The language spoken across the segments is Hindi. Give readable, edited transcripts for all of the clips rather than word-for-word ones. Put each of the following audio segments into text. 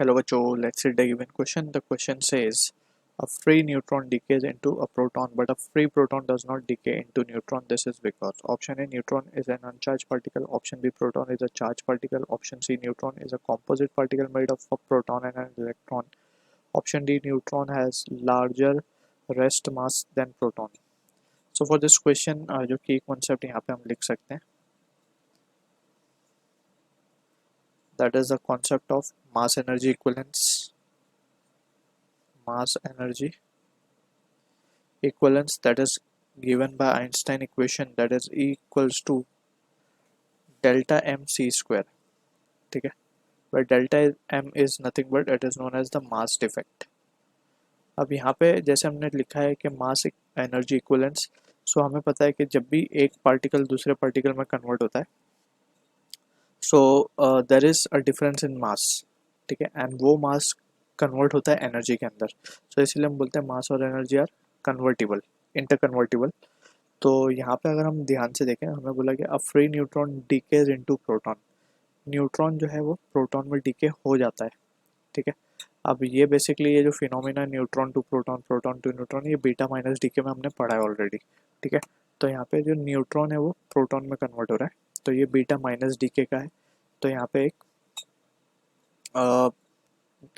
Hello, Bacho. Let's see the given question. The question says a free neutron decays into a proton, but a free proton does not decay into neutron. This is because option A, neutron is an uncharged particle. Option B, proton is a charged particle. Option C, neutron is a composite particle made of a proton and an electron. Option D, neutron has larger rest mass than proton. So for this question, जो key concept यहाँ पे हम लिख सकते हैं, that is the concept of mass energy equivalence. Mass energy equivalence, that is given by Einstein equation, that is E equals to delta m c square. ठीक है, where delta m is nothing but it is known as the mass defect. अब यहाँ पे जैसे हमने लिखा है कि मास एनर्जी इक्विवेलेंस, सो हमें पता है कि जब भी एक पार्टिकल दूसरे पार्टिकल में कन्वर्ट होता है, so there is a difference in mass. ठीक है, एंड वो मास कन्वर्ट होता है एनर्जी के अंदर. सो इसलिए हम बोलते हैं मास और energy are convertible, interconvertible. तो यहाँ पे अगर हम ध्यान से देखें, हमें बोला कि a free neutron decays into proton. Neutron जो है वो प्रोटॉन में डीके हो जाता है. ठीक है, अब ये बेसिकली ये जो phenomena neutron to proton, proton to neutron, ये बीटा माइनस डीके में हमने पढ़ा है ऑलरेडी. ठीक है, तो यहाँ पे जो न्यूट्रॉन है वो प्रोटॉन में कन्वर्ट हो रहा है, तो ये बीटा माइनस डीके का है. तो यहाँ पे एक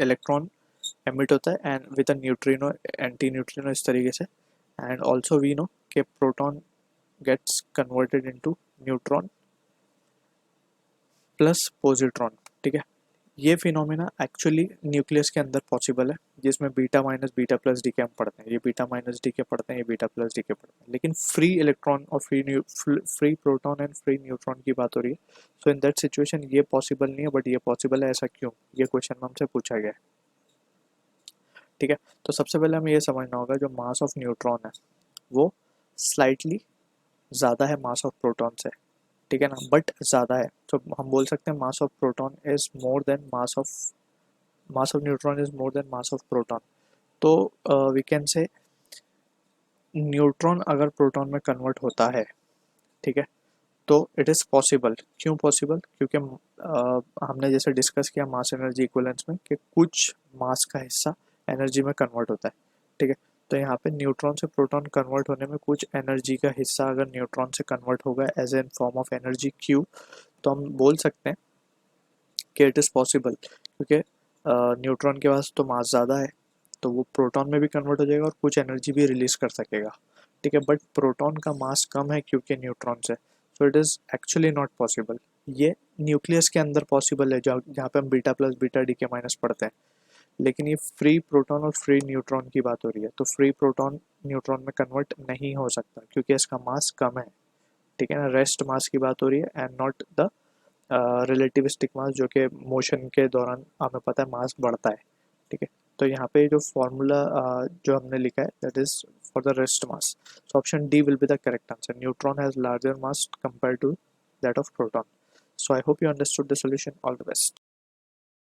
इलेक्ट्रॉन एमिट होता है and with a neutrino, antineutrino, इस तरीके से. एंड ऑल्सो वी नो कि proton gets converted into neutron plus positron. ठीक है, ये फिनोमेना एक्चुअली न्यूक्लियस के अंदर पॉसिबल है, जिसमें beta minus beta plus D के हम पढ़ते हैं. ये बीटा माइनस डी के पढ़ते हैं, ये बीटा प्लस डी के पढ़ते हैं, लेकिन फ्री इलेक्ट्रॉन और free proton and free neutron की बात हो रही है. सो इन दैट सिचुएशन ये पॉसिबल नहीं है, बट ये पॉसिबल है. ऐसा क्यों, ये क्वेश्चन में हमसे पूछा गया है. ठीक है, तो सबसे पहले हमें ये समझना होगा जो मास ऑफ न्यूट्रॉन है वो स्लाइटली ज़्यादा है मास ऑफ प्रोटॉन से. ठीक है ना, बट ज़्यादा है. तो हम बोल सकते हैं mass of proton is more then mass of neutron is more then mass of proton. तो वी कैन से न्यूट्रॉन अगर प्रोटॉन में कन्वर्ट होता है, ठीक है, तो इट इज़ पॉसिबल. क्यों पॉसिबल, क्योंकि हमने जैसे डिस्कस किया मास एनर्जी इक्विवेलेंस में कि कुछ मास का हिस्सा एनर्जी में कन्वर्ट होता है. ठीक है, तो यहाँ पे न्यूट्रॉन से प्रोटॉन कन्वर्ट होने में कुछ एनर्जी का हिस्सा अगर न्यूट्रॉन से कन्वर्ट होगा as an form of energy Q, तो हम बोल सकते हैं कि इट इज़ पॉसिबल, क्योंकि न्यूट्रॉन के पास तो मास ज़्यादा है, तो वो प्रोटॉन में भी कन्वर्ट हो जाएगा और कुछ एनर्जी भी रिलीज कर सकेगा. ठीक है, बट प्रोटॉन का मास कम है क्योंकि न्यूट्रॉन से, so it is actually not possible. ये न्यूक्लियस के अंदर पॉसिबल है, जहाँ पे हम बीटा प्लस बीटा डी के माइनस पढ़ते हैं, लेकिन ये फ्री प्रोटॉन और फ्री न्यूट्रॉन की बात हो रही है. तो फ्री प्रोटॉन न्यूट्रॉन में कन्वर्ट नहीं हो सकता क्योंकि इसका मास कम है. ठीक है ना, रेस्ट मास की बात हो रही है एंड नॉट द रिलेटिविस्टिक मास, जो कि मोशन के दौरान हमें पता है मास बढ़ता है. ठीक है, तो यहाँ पे जो फॉर्मूला जो हमने लिखा है that is for the rest mass. So option D will be the correct answer. Neutron has larger mass compare to that of proton. So I hope you understood the solution. All the best.